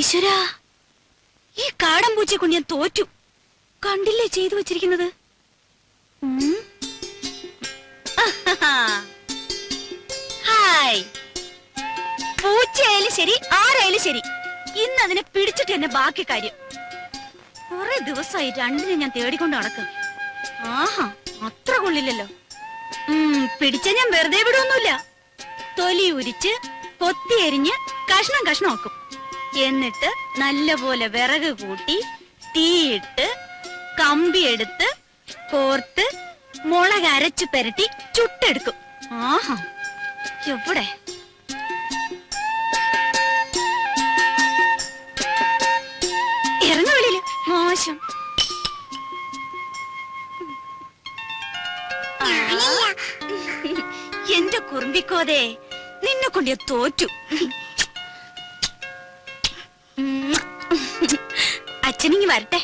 ഈശ്വരാ, ഈ കാടൻ പൂച്ചയെ കൊണ്ട് ഞാൻ തോറ്റു. കണ്ടില്ലേ ചെയ്തു വെച്ചിരിക്കുന്നത്? ഹായ്. പൂച്ചയായാലും ശരി, ആരായാലും ശരി, ഇന്ന് അതിനെ പിടിച്ചിട്ട് തന്നെ ബാക്കി കാര്യം. കുറെ ദിവസമായി രണ്ടിനെ ഞാൻ തേടിക്കൊണ്ട് നടക്കും. ആഹാ, അത്ര കൊള്ളില്ലല്ലോ. പിടിച്ച ഞാൻ വെറുതെ വിടൊന്നുമില്ല. തൊലി ഉരിച്ച് കൊത്തി എരിഞ്ഞ് കഷ്ണം കഷ്ണം ആക്കും. എന്നിട്ട് നല്ലപോലെ വിറക് കൂട്ടി തീയിട്ട് കമ്പിയെടുത്ത് കോർത്ത് മുളക് അരച്ചു പെരട്ടി ചുട്ടെടുക്കും. ആഹാ, എവിടെ ഇറങ്ങ വെളിയില്, മോശം. എന്റെ കുറുമ്പിക്കോതേ, നിന്നെ കൊണ്ട് ഞാൻ തോറ്റു. അച്ഛനിങ്ങി വരട്ടെ.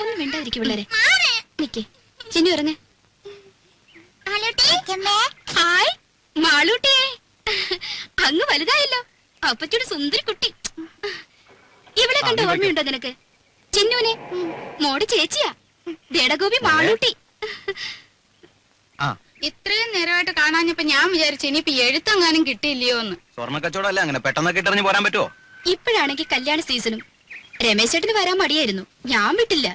ഒന്നും മിണ്ടാതിരിക്കും പിള്ളേരെ. നിക്കേ ചിന്നു ഇറങ്ങ. ഹായ് മാളൂട്ടിയെ, അങ്ങ് വലുതായല്ലോ. അപ്പച്ചോട് സുന്ദരി കുട്ടി. ഇവിടെ കണ്ട ഓർമ്മയുണ്ടോ നിനക്ക്? ചിന്നുവിനെ മോടെ ചേച്ചിയാ, ദേടഗോപി മാളൂട്ടി. ഇത്രയും നേരമായിട്ട് കാണാഞ്ഞപ്പോ ഞാൻ വിചാരിച്ചു ഇനിയിപ്പോ എഴുത്തെങ്ങാനും കിട്ടിയില്ലയോ എന്ന്. സ്വർണ്ണ കച്ചവടം അങ്ങനെ പെട്ടെന്ന് കിട്ടറിഞ്ഞ് പോരാൻ പറ്റുമോ? ഇപ്പോഴാണെങ്കിൽ കല്യാണ സീസണും. രമേശ് ചേട്ടന് വരാൻ മടിയായിരുന്നു, ഞാൻ വിട്ടില്ല.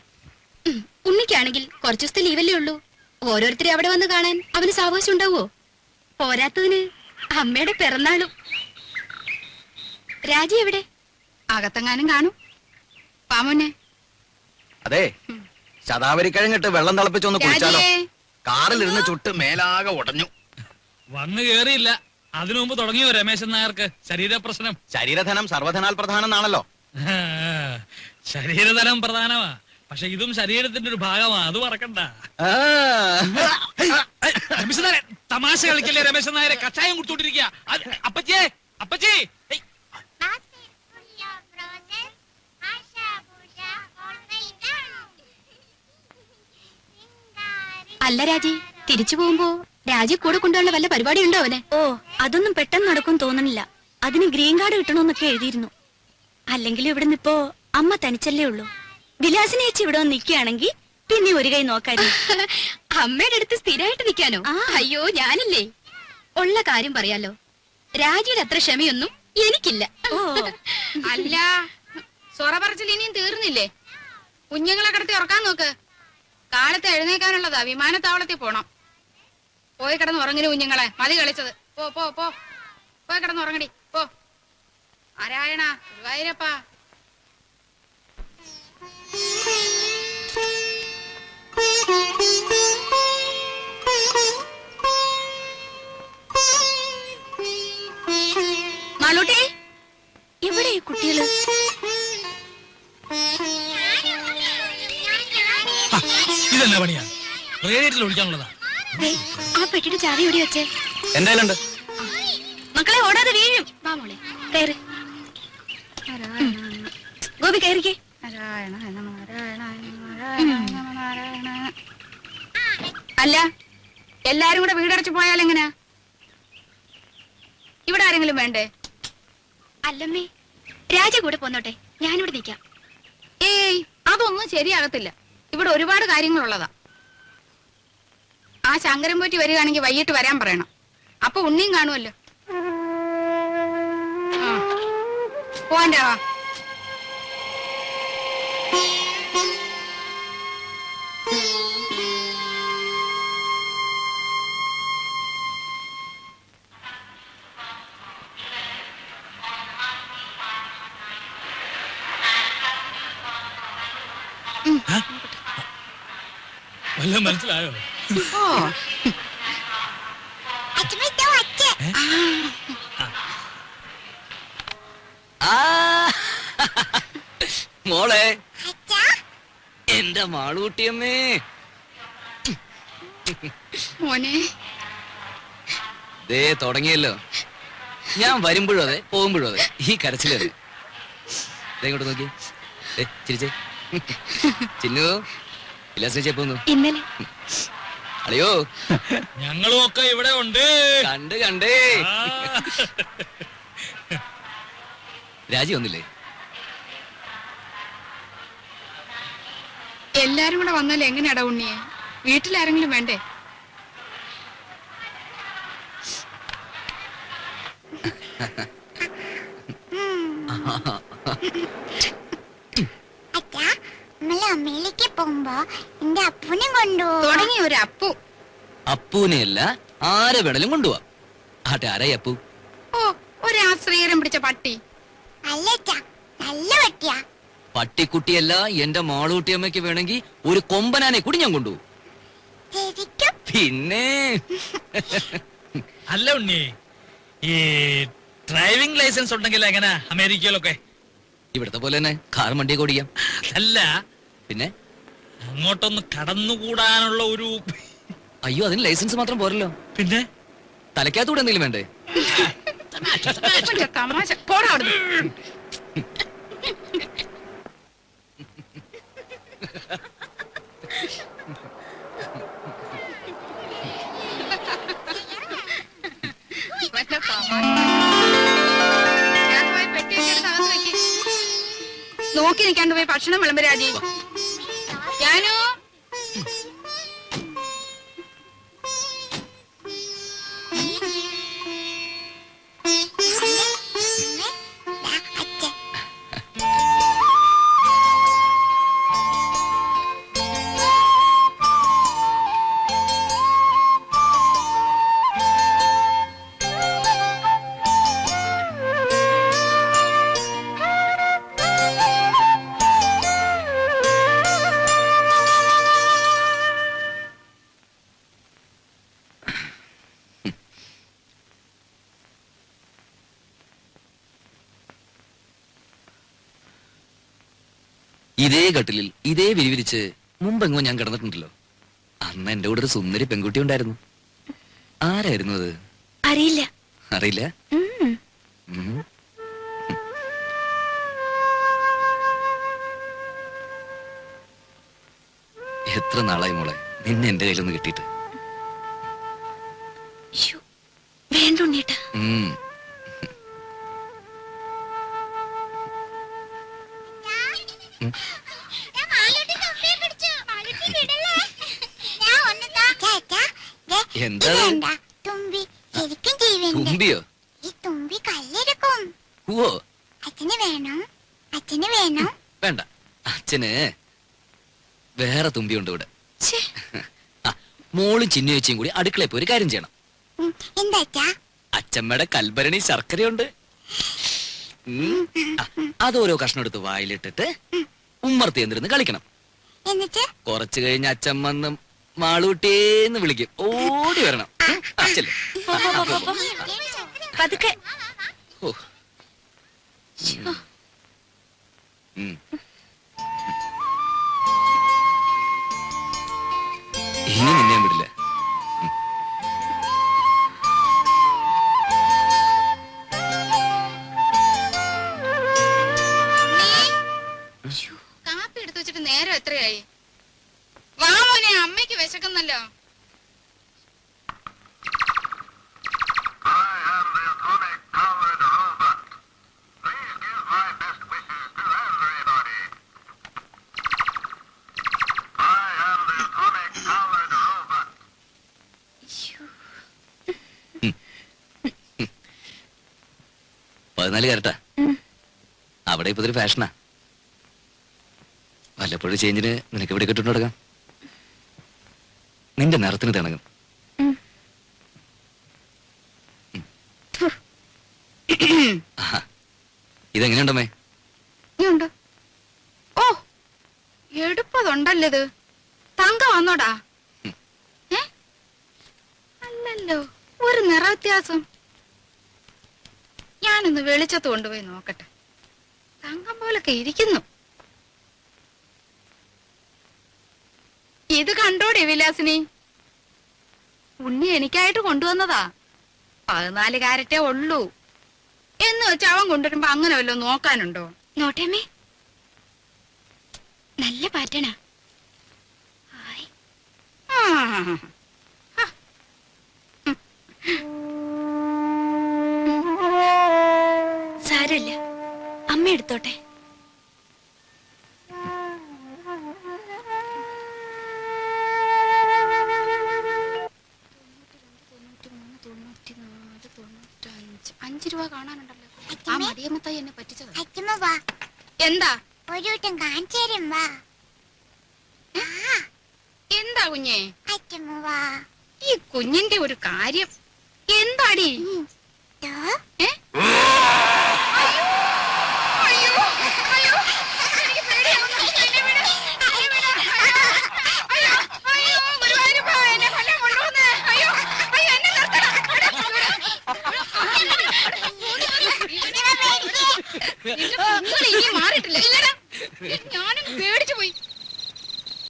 ഉണ്ണിക്കാണെങ്കിൽ കുറച്ചു ദിവസത്തെ ലീവല്ലേ ഉള്ളൂ. ഓരോരുത്തരെ അവിടെ വന്ന് കാണാൻ അവന് സാവകാശം ഉണ്ടാവോ? പോരാത്തതിന് അമ്മയുടെ പിറന്നാളും. രാജി എവിടെ? അകത്തെങ്ങാനും കാണും. പാമോനെ. അതെ, ശതാവരി കഴിഞ്ഞിട്ട് വെള്ളം തിളപ്പിച്ചൊന്ന് കുടിച്ചാലോ? കാറിലിരുന്ന് ചുട്ട് മേലാകെ ഉടഞ്ഞു. വന്നു കേറിയില്ല, അതിനു മുമ്പ് തുടങ്ങിയോ രമേശൻ നായർക്ക് ശരീരപ്രശ്നം? ശരീരധനം സർവധനാൽ പ്രധാനം എന്നാണല്ലോ. ശരീരധനം പ്രധാനമാ, പക്ഷെ ഇതും ശരീരത്തിന്റെ ഒരു ഭാഗമാ, അത് മറക്കണ്ട. രമേശൻ നായരെ തമാശ കളിക്കല്ലേ? രമേശൻ നായരെ കഷായം കുടിച്ചോണ്ടിരിക്കുക. അപ്പച്ചേ, അപ്പച്ചേ. അല്ല രാജി, തിരിച്ചു പോകുമ്പോ രാജി കൂടെ കൊണ്ടുള്ള വല്ല പരിപാടി ഉണ്ടോ അവന്? ഓ, അതൊന്നും പെട്ടെന്ന് നടക്കും തോന്നണില്ല. അതിന് ഗ്രീൻ കാർഡ് കിട്ടണമെന്നൊക്കെ എഴുതിയിരുന്നു. അല്ലെങ്കിൽ ഇവിടെ നിപ്പോ അമ്മ തനിച്ചല്ലേ ഉള്ളൂ. വിലാസിനെ ചേച്ചി ഇവിടെ വന്ന് നിൽക്കുകയാണെങ്കിൽ പിന്നെ ഒരു കൈ നോക്കായിരുന്നു. അമ്മയുടെ അടുത്ത് സ്ഥിരമായിട്ട് നിൽക്കാനോ? അയ്യോ, ഞാനില്ലേ. ഉള്ള കാര്യം പറയാലോ, രാജിയുടെ അത്ര ക്ഷമയൊന്നും എനിക്കില്ല. ഓ അല്ല, സൊറ പറച്ചിൽ ഇനിയും തീർന്നില്ലേ? കുഞ്ഞുങ്ങളെ കിടത്തി ഉറക്കാൻ നോക്ക്. കാലത്ത് എഴുന്നേക്കാനുള്ളതാ, വിമാനത്താവളത്തിൽ പോണം. പോയി കിടന്ന് ഉറങ്ങിന് കുഞ്ഞുങ്ങളെ, മതി കളിച്ചത്. പോ പോ പോ, പോയി കിടന്ന് ഉറങ്ങടി പോ. നാരായണ ഗുരുവായൂരപ്പാ. മാളൂട്ടി, എവിടെ ഈ കുട്ടികള്? ഇതെന്നാ പണിയാ? റേഡിയേറ്ററിൽ ഒഴിക്കാനുള്ളതാ. ആ പെട്ടിയുടെ ചാവി ഓടി വെച്ചേ. എന്തായാലും മക്കളെ ഓടാതെ വീഴും. വാ മോളെ, കയറി. ഗോപി കയറിക്കേ. അല്ല, എല്ലാരും കൂടെ വീടടച്ചു പോയാൽ എങ്ങനെയാ? ഇവിടെ ആരെങ്കിലും വേണ്ടേ? അല്ലമ്മേ, രാജ കൂടെ പോന്നോട്ടെ, ഞാനിവിടെ നിൽക്കാം. ഏയ്, അതൊന്നും ശരിയാകത്തില്ല. ഇവിടെ ഒരുപാട് കാര്യങ്ങളുള്ളതാ. ആ ശങ്കരൻ പോറ്റി വരികയാണെങ്കിൽ വൈകിട്ട് വരാൻ പറയണം. അപ്പൊ ഉണ്ണിയും കാണുമല്ലോ. പോവാൻ്റെ വാ. വല്ലതും മനസ്സിലായോ? മോളെ, എന്റെ മാളൂട്ടിയമ്മേ. മോനെ, ദേ തുടങ്ങിയല്ലോ. ഞാൻ വരുമ്പോഴും അതെ, പോകുമ്പോഴും അതെ, ഈ കരച്ചിലത്. ഇങ്ങോട്ട് നോക്കി, ചിരിച്ചേ. ചിന്നു വിലാസിനെ പോന്നു. ഇന്നലെ അളിയോ ഞങ്ങളും ഒക്കെ ഇവിടെ ഉണ്ട്. കണ്ടേ ആ. രാജി വന്നില്ലേ? എല്ലാരും കൂടെ വന്നാൽ എങ്ങനെയാടാ ഉണ്ണിയെ? വീട്ടിലാരെങ്കിലും വേണ്ടേ? അച്ഛാ, നമ്മള് അമ്മയിലേക്ക് പോകുമ്പോ എന്റെ അപ്പൂനെ കൊണ്ടുപോകും. തുടങ്ങി ഒരു അപ്പു. അപ്പൂനെയല്ല ആരെ വേണേലും കൊണ്ടുപോവാം. ആട്ടെ ആരായി അപ്പു? ഓ, ഒരു ആശ്രയരം പിടിച്ച പട്ടി. അല്ല അച്ഛാ, നല്ല പട്ടിയാ. പട്ടിക്കുട്ടിയല്ല, എന്റെ മാളൂട്ടിയമ്മയ്ക്ക് വേണമെങ്കിൽ ഒരു കൊമ്പനാനെ കൂടി ഞാൻ കൊണ്ടുപോകും. ശരിക്കും? പിന്നെ അല്ല ഉണ്ണി, ഈ ഡ്രൈവിംഗ് ലൈസൻസ് ഉണ്ടെങ്കിൽ എങ്ങനെ അമേരിക്കയിലൊക്കെ? ഇവിടത്തെ പോലെ തന്നെ കാർ വണ്ടിയൊക്കെ ഓടിക്കാം. അല്ല, പിന്നെ അങ്ങോട്ടൊന്ന് കടന്നുകൂടാനുള്ള ഒരു അയ്യോ, അതിന് ലൈസൻസ് മാത്രം പോരല്ലോ. പിന്നെ തലയ്ക്കകത്തൂടെ എന്തെങ്കിലും വേണ്ടേ? അവന്റെ തമാശ. പോടാ അവിടുന്ന്. ഇവന്റെ തമാശ. ഞാൻ പോയി പെട്ടിയൊക്കെ എടുത്ത് അകത്ത് വെക്ക്. നോക്കി നിൽക്കാണ്ട് പോയി ഭക്ഷണം വിളമ്പ് രാജി. ഞാനോ അച്ഛൻ ഇതേ കട്ടിലിൽ ഇതേ വിരിവിരിച്ച് മുമ്പെങ്ങോ ഞാൻ കിടന്നിട്ടുണ്ടല്ലോ. അന്ന് എന്റെ കൂടെ ഒരു സുന്ദരി പെൺകുട്ടി ഉണ്ടായിരുന്നു. ആരായിരുന്നു അത്? അറിയില്ല. അറിയില്ല. ഉം. ഉം. എത്ര നാളായി മോളെ നിന്നെ എന്റെ കയ്യിലൊന്ന് കിട്ടിയിട്ട്. ശ്ശോ, വേണ്ട ഉണ്ണീട്ടാ. ഉം. ഞാൻ മാലൂട്ടി തൊപ്പിയെ പിടിച്ചു. മാലൂട്ടി വിടല്ലേ? ഞാൻ ഒന്ന് താ. ചേട്ടാ, ദേ, എന്താ അത്? ഇതെന്താ? തുമ്പി. ശരിക്കും ജീവനുണ്ട്. തുമ്പിയോ? ഈ തുമ്പി കല്ലെടുക്കും. ഓ അച്ഛന് വേണം? അച്ഛന് വേണം? വേണ്ട, അച്ഛന് വേറെ തുമ്പിയുണ്ട് ഇവിടെ. ഛേ, ആ, മോളും ചിന്നു ചേച്ചിയും കൂടി അടുക്കളയിൽ പോയി ഒരു കാര്യം ചെയ്യണം. എന്താ അച്ഛാ? അച്ഛമ്മയുടെ കൽഭരണി ശർക്കരയുണ്ട്. ആ, അതോരോ കഷ്ണം എടുത്ത് വായിലിട്ടിട്ട് ഉമ്മർത്തി എന്തിരുന്ന് കളിക്കണം. എന്നിട്ട് കുറച്ചു കഴിഞ്ഞ് അച്ഛൻ വന്ന് മാളൂട്ടിയേന്ന് വിളിക്കും. ഓടി വരണം. ചെല്ല്. പോ, പോ, പോ, പോ, പോ. പതുക്കെ. ഓ. ഉം. ഇനി നിന്നെ ഞാൻ വിടില്ല. കാപ്പി എടുത്തു വെച്ചിട്ട് നേരം എത്രയായി? വാ മോനെ, അമ്മയ്ക്ക് വിശക്കുന്നല്ലോ. പതിനാല് കരട്ടാ. അവിടെ ഇപ്പൊ ഇതൊരു ഫാഷനാ. വല്ലപ്പോഴും ചേഞ്ചിന് നിനക്ക് ഇവിടെ കിട്ടുന്നു തുടങ്ങാം. നിന്റെ നിറത്തിന് തിണങ്ങും. ആഹാ. ഇതെങ്ങനെയുണ്ടമ്മേ? ഇനിയുണ്ട്. ഓ, എടുപ്പതുണ്ടല്ലോ ഇത്. തങ്ക വന്നോടാ? ഏ? അല്ലല്ലോ, ഒരു നിറ വ്യത്യാസം. ഞാനൊന്ന് വെളിച്ചത്ത് കൊണ്ടുപോയി നോക്കട്ടെ. തങ്കം പോലൊക്കെ ഇരിക്കുന്നു. ഇത് കണ്ടോടെ വിലാസിനി? ഉണ്ണി എനിക്കായിട്ട് കൊണ്ടുവന്നതാ. 14 കാരറ്റേ ഉള്ളൂ എന്ന് വെച്ച് അവൻ കൊണ്ടുവരുമ്പോ അങ്ങനെ വല്ലതും നോക്കാനുണ്ടോ? നോട്ടേമ്മേ, നല്ല പാറ്റണ. ആ, സാരമില്ല, അമ്മ എടുത്തോട്ടെ. $5 കാണാനുണ്ടല്ലോ. ആ മടിയമ്മത്തായി എന്നെ പറ്റിച്ചത്. അച്ഛമ്മ വാ, എന്താ ഒരു വട്ടം കാണിച്ചു തരും വാ. എന്താ കുഞ്ഞേ? അച്ഛമ്മ വാ. ഈ കുഞ്ഞിന്റെ ഒരു കാര്യം എന്താടി? ദോ, ഏ